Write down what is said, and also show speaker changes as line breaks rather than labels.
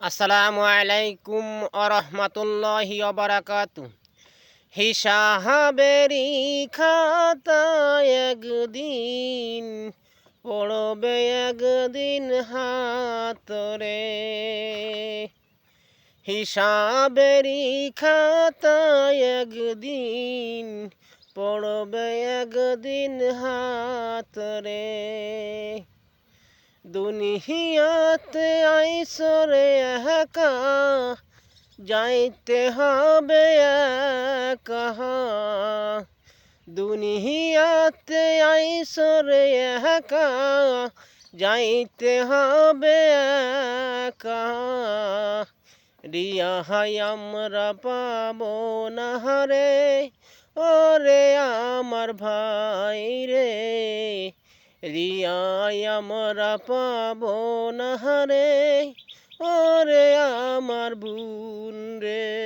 আসসালামু আলাইকুম আরহামাতুল্লাহি ওয়াবারাকাতু। হিসাবেরি খাতায় একদিন পড়বে একদিন হাতরে। হিসাবেরি খাতায় একদিন পড়বে একদিন হাতরে। দুনিয়াতে আইসরে একা যাইতে হবে একা। দুনিয়াতে আইসরে একা যাইতে হবে একা। রিয়াহাই আমরা পাবো না রে, ওরে আমার ভাই রে। রিয়াই আমরা পাবো না রে, ওরে আমার বোন রে।